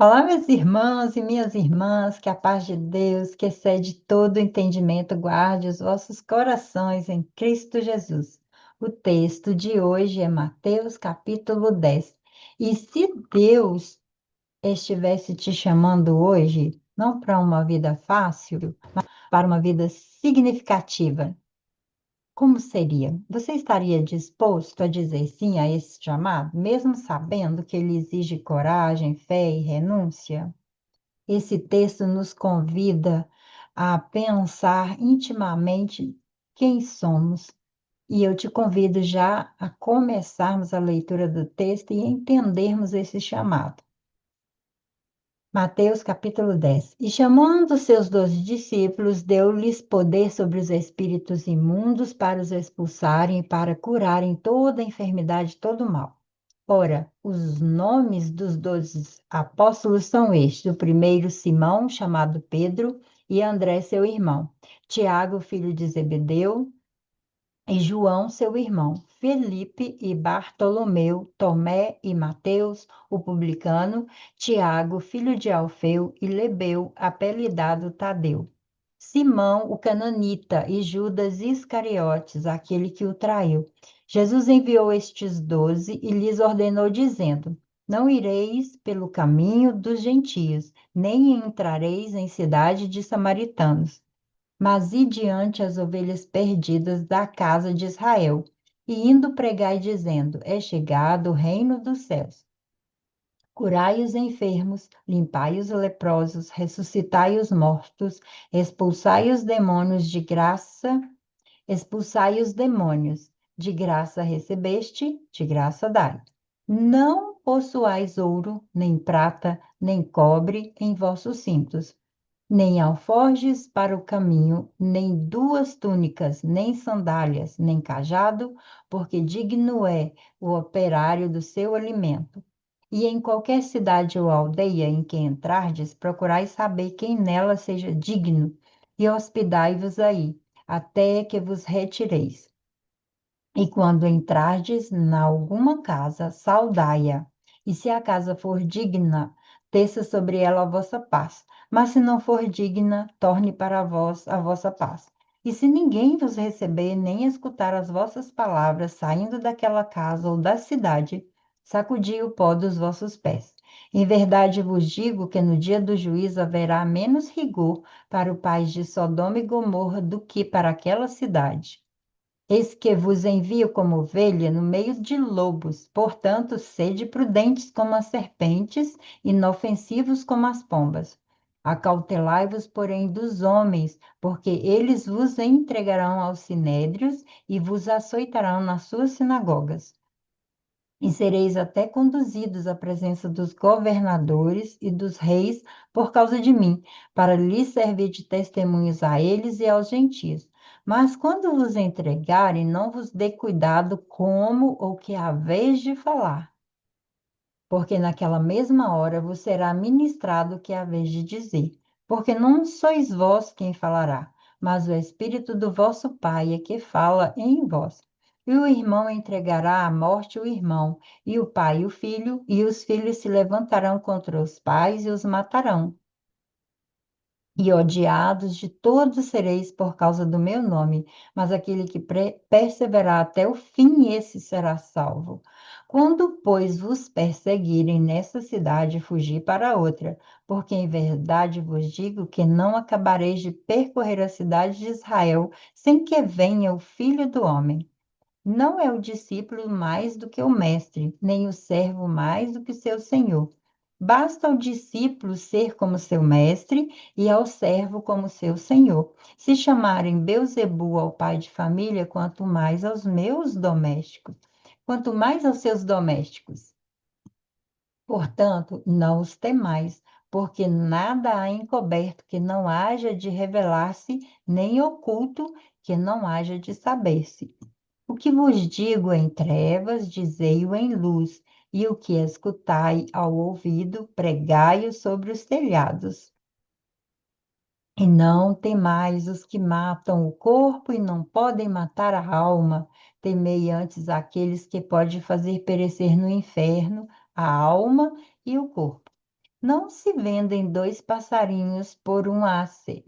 Olá, meus irmãos e minhas irmãs, que a paz de Deus, que excede todo entendimento, guarde os vossos corações em Cristo Jesus. O texto de hoje é Mateus capítulo 10. E se Deus estivesse te chamando hoje, não para uma vida fácil, para uma vida significativa, como seria? Você estaria disposto a dizer sim a esse chamado, mesmo sabendo que ele exige coragem, fé e renúncia? Esse texto nos convida a pensar intimamente quem somos. E eu te convido já a começarmos a leitura do texto e entendermos esse chamado. Mateus capítulo 10. E chamando seus 12 discípulos, deu-lhes poder sobre os espíritos imundos para os expulsarem e para curarem toda enfermidade e todo mal. Ora, os nomes dos 12 apóstolos são estes: o primeiro, Simão, chamado Pedro, e André, seu irmão, Tiago, filho de Zebedeu, e João, seu irmão, Felipe e Bartolomeu, Tomé e Mateus, o publicano, Tiago, filho de Alfeu, e Lebeu, apelidado Tadeu, Simão, o cananita, e Judas Iscariotes, aquele que o traiu. Jesus enviou estes 12 e lhes ordenou, dizendo: Não ireis pelo caminho dos gentios, nem entrareis em cidade de samaritanos, mas ide diante as ovelhas perdidas da casa de Israel, e indo pregai dizendo: É chegado o reino dos céus. Curai os enfermos, limpai os leprosos, ressuscitai os mortos, expulsai os demônios de graça, expulsai os demônios. De graça recebeste, de graça dai. Não possuais ouro, nem prata, nem cobre em vossos cintos, nem alforjes para o caminho, nem 2 túnicas, nem sandálias, nem cajado, porque digno é o operário do seu alimento. E em qualquer cidade ou aldeia em que entrardes, procurai saber quem nela seja digno, e hospedai-vos aí, até que vos retireis. E quando entrardes na alguma casa, saudai-a. E se a casa for digna, desça sobre ela a vossa paz. Mas se não for digna, torne para vós a vossa paz. E se ninguém vos receber, nem escutar as vossas palavras saindo daquela casa ou da cidade, sacudi o pó dos vossos pés. Em verdade vos digo que no dia do juízo haverá menos rigor para o país de Sodoma e Gomorra do que para aquela cidade. Eis que vos envio como ovelha no meio de lobos, portanto, sede prudentes como as serpentes, inofensivos como as pombas. Acautelai-vos, porém, dos homens, porque eles vos entregarão aos sinédrios e vos açoitarão nas suas sinagogas. E sereis até conduzidos à presença dos governadores e dos reis por causa de mim, para lhes servir de testemunhos a eles e aos gentios. Mas quando vos entregarem, não vos dê cuidado como ou que haveis de falar, porque naquela mesma hora vos será ministrado o que haveis de dizer. Porque não sois vós quem falará, mas o Espírito do vosso Pai é que fala em vós. E o irmão entregará à morte o irmão, e o pai o filho, e os filhos se levantarão contra os pais e os matarão. E odiados de todos sereis por causa do meu nome, mas aquele que perseverar até o fim, esse será salvo. Quando, pois, vos perseguirem nessa cidade, fugi para outra, porque em verdade vos digo que não acabareis de percorrer a cidade de Israel sem que venha o Filho do Homem. Não é o discípulo mais do que o mestre, nem o servo mais do que seu senhor. Basta ao discípulo ser como seu mestre e ao servo como seu senhor. Se chamarem Beelzebul ao pai de família, quanto mais aos meus domésticos, quanto mais aos seus domésticos. Portanto, não os temais, porque nada há encoberto que não haja de revelar-se, nem oculto que não haja de saber-se. O que vos digo em trevas, dizei-o em luz, e o que escutai ao ouvido, pregai-o sobre os telhados. E não temais os que matam o corpo e não podem matar a alma. Temei antes aqueles que podem fazer perecer no inferno a alma e o corpo. Não se vendem dois passarinhos por um asse,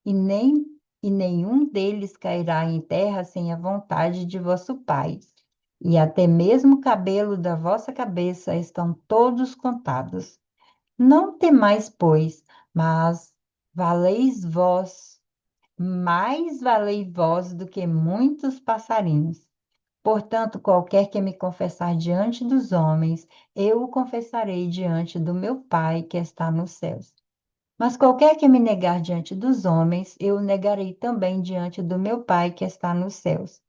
e nem e nenhum deles cairá em terra sem a vontade de vosso Pai. E até mesmo o cabelo da vossa cabeça estão todos contados. Não temais, pois, mas valeis vós, mais valei vós do que muitos passarinhos. Portanto, qualquer que me confessar diante dos homens, eu o confessarei diante do meu Pai que está nos céus. Mas qualquer que me negar diante dos homens, eu o negarei também diante do meu Pai que está nos céus.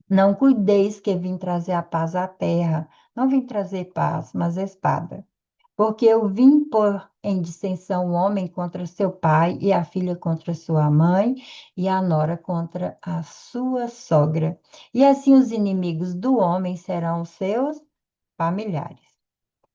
Não cuideis que vim trazer a paz à terra, não vim trazer paz, mas espada. Porque eu vim pôr em dissensão o homem contra seu pai, e a filha contra sua mãe, e a nora contra a sua sogra. E assim os inimigos do homem serão os seus familiares.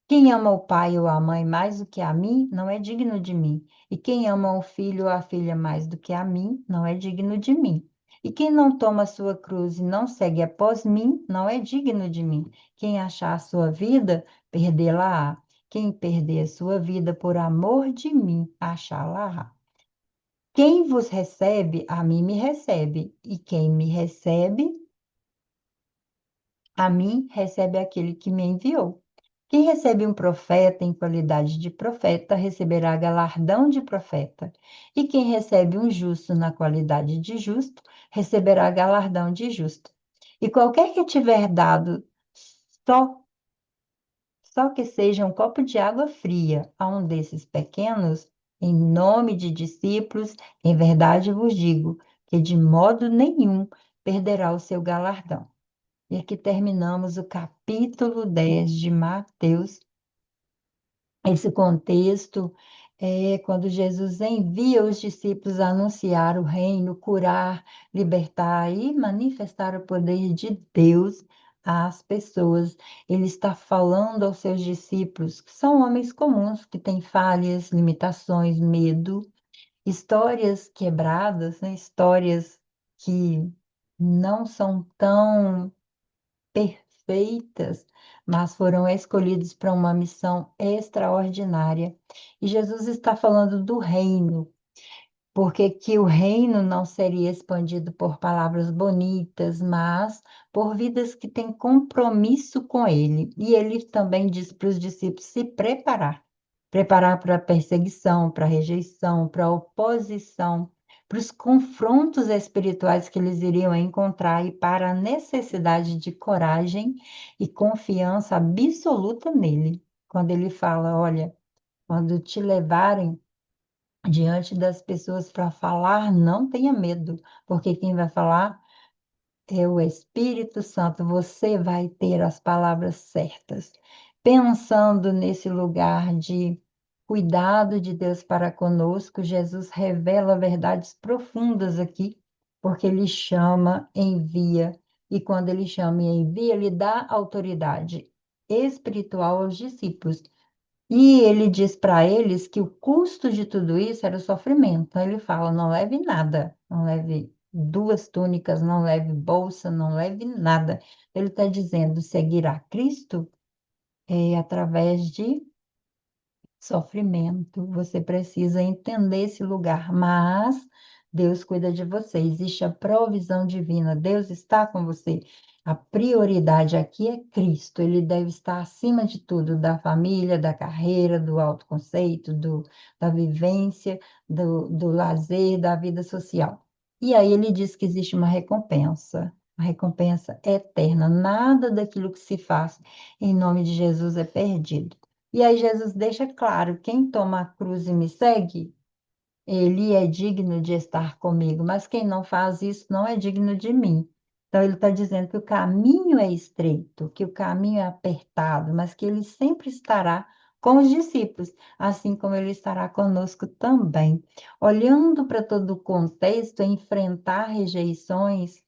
Quem ama o pai ou a mãe mais do que a mim, não é digno de mim. E quem ama o filho ou a filha mais do que a mim, não é digno de mim. E quem não toma a sua cruz e não segue após mim, não é digno de mim. Quem achar a sua vida, perdê-la-á. Quem perder a sua vida por amor de mim, achá-la-á. Quem vos recebe, a mim me recebe. E quem me recebe, a mim recebe aquele que me enviou. Quem recebe um profeta em qualidade de profeta receberá galardão de profeta. E quem recebe um justo na qualidade de justo receberá galardão de justo. E qualquer que tiver dado só, só que seja um copo de água fria a um desses pequenos, em nome de discípulos, em verdade vos digo que de modo nenhum perderá o seu galardão. E aqui terminamos o capítulo 10 de Mateus. Esse contexto é quando Jesus envia os discípulos a anunciar o reino, curar, libertar e manifestar o poder de Deus às pessoas. Ele está falando aos seus discípulos, que são homens comuns, que têm falhas, limitações, medo, histórias quebradas, né? Histórias que não são tão perfeitas, mas foram escolhidos para uma missão extraordinária. E Jesus está falando do reino, porque que o reino não seria expandido por palavras bonitas, mas por vidas que têm compromisso com ele. E ele também diz para os discípulos se preparar. Preparar para a perseguição, para a rejeição, para a oposição, para os confrontos espirituais que eles iriam encontrar e para a necessidade de coragem e confiança absoluta nele. Quando ele fala, olha, quando te levarem diante das pessoas para falar, não tenha medo, porque quem vai falar é o Espírito Santo. Você vai ter as palavras certas. Pensando nesse lugar de cuidado de Deus para conosco, Jesus revela verdades profundas aqui, porque ele chama, envia, e quando ele chama e envia, ele dá autoridade espiritual aos discípulos. E ele diz para eles que o custo de tudo isso era o sofrimento. Então ele fala: não leve nada, não leve duas túnicas, não leve bolsa, não leve nada. Ele está dizendo: seguir a Cristo é através de sofrimento. Você precisa entender esse lugar, mas Deus cuida de você. Existe a provisão divina. Deus está com você. A prioridade aqui é Cristo. Ele deve estar acima de tudo, da família, da carreira, do autoconceito, da vivência, do lazer, da vida social. E aí ele diz que existe uma recompensa. A recompensa é eterna. Nada daquilo que se faz em nome de Jesus é perdido. E aí Jesus deixa claro: quem toma a cruz e me segue, ele é digno de estar comigo, mas quem não faz isso não é digno de mim. Então ele está dizendo que o caminho é estreito, que o caminho é apertado, mas que ele sempre estará com os discípulos, assim como ele estará conosco também. Olhando para todo o contexto, enfrentar rejeições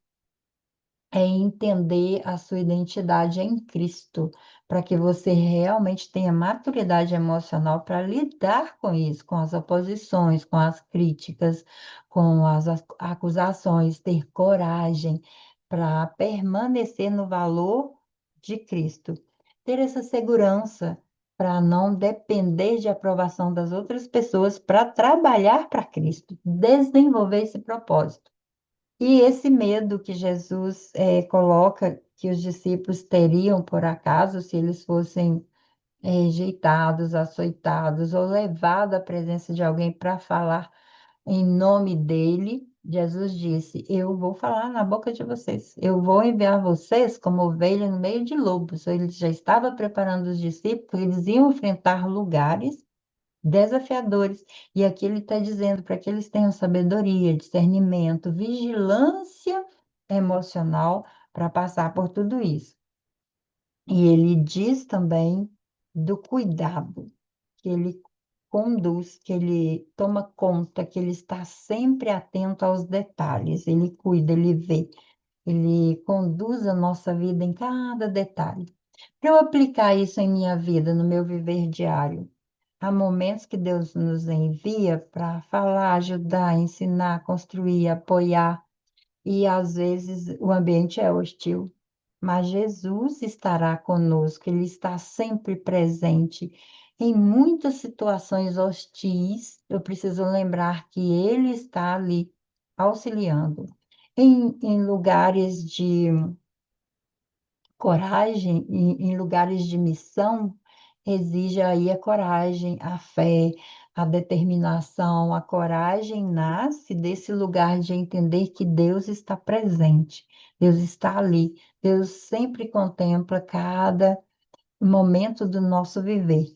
é entender a sua identidade em Cristo, para que você realmente tenha maturidade emocional para lidar com isso, com as oposições, com as críticas, com as acusações, ter coragem para permanecer no valor de Cristo. Ter essa segurança para não depender de aprovação das outras pessoas, para trabalhar para Cristo, desenvolver esse propósito. E esse medo que Jesus coloca que os discípulos teriam, por acaso, se eles fossem rejeitados, açoitados ou levados à presença de alguém para falar em nome dele, Jesus disse: Eu vou falar na boca de vocês, eu vou enviar vocês como ovelha no meio de lobos. Ele já estava preparando os discípulos, eles iam enfrentar lugares desafiadores. E aqui ele está dizendo para que eles tenham sabedoria, discernimento, vigilância emocional para passar por tudo isso. E ele diz também do cuidado, que ele conduz, que ele toma conta, que ele está sempre atento aos detalhes, ele cuida, ele vê, ele conduz a nossa vida em cada detalhe. Para eu aplicar isso em minha vida, no meu viver diário, há momentos que Deus nos envia para falar, ajudar, ensinar, construir, apoiar, e às vezes o ambiente é hostil. Mas Jesus estará conosco, Ele está sempre presente. Em muitas situações hostis, eu preciso lembrar que Ele está ali, auxiliando. Em lugares de coragem, em lugares de missão, exige aí a coragem, a fé, a determinação. A coragem nasce desse lugar de entender que Deus está presente, Deus está ali, Deus sempre contempla cada momento do nosso viver.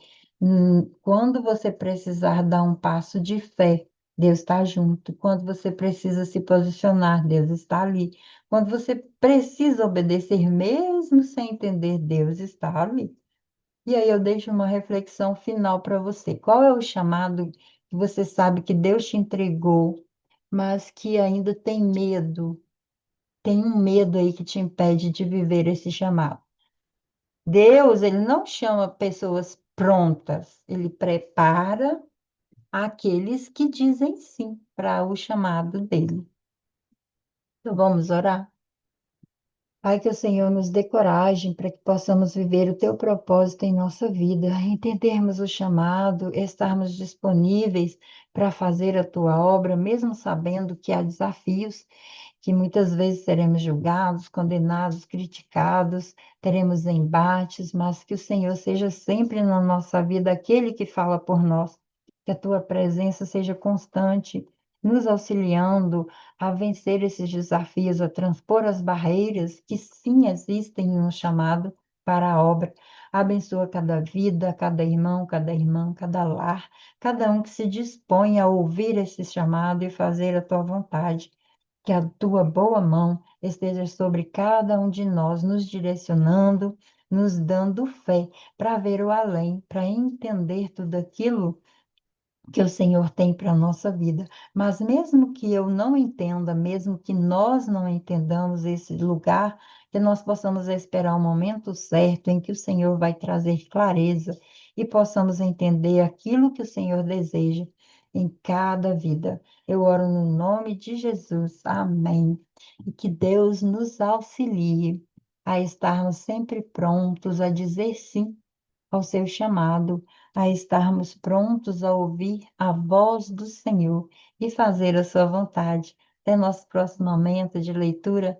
Quando você precisar dar um passo de fé, Deus está junto. Quando você precisa se posicionar, Deus está ali. Quando você precisa obedecer, mesmo sem entender, Deus está ali. E aí eu deixo uma reflexão final para você. Qual é o chamado que você sabe que Deus te entregou, mas que ainda tem medo? Tem um medo aí que te impede de viver esse chamado. Deus, ele não chama pessoas prontas, ele prepara aqueles que dizem sim para o chamado dele. Então vamos orar? Pai, que o Senhor nos dê coragem para que possamos viver o teu propósito em nossa vida, entendermos o chamado, estarmos disponíveis para fazer a tua obra, mesmo sabendo que há desafios, que muitas vezes seremos julgados, condenados, criticados, teremos embates, mas que o Senhor seja sempre na nossa vida aquele que fala por nós, que a tua presença seja constante, nos auxiliando a vencer esses desafios, a transpor as barreiras que sim existem no chamado para a obra. Abençoa cada vida, cada irmão, cada irmã, cada lar, cada um que se dispõe a ouvir esse chamado e fazer a tua vontade. Que a tua boa mão esteja sobre cada um de nós, nos direcionando, nos dando fé para ver o além, para entender tudo aquilo que o Senhor tem para a nossa vida. Mas mesmo que eu não entenda, mesmo que nós não entendamos esse lugar, que nós possamos esperar o momento certo em que o Senhor vai trazer clareza e possamos entender aquilo que o Senhor deseja em cada vida. Eu oro no nome de Jesus. Amém. E que Deus nos auxilie a estarmos sempre prontos a dizer sim ao seu chamado, a estarmos prontos a ouvir a voz do Senhor e fazer a sua vontade. Até nosso próximo momento de leitura.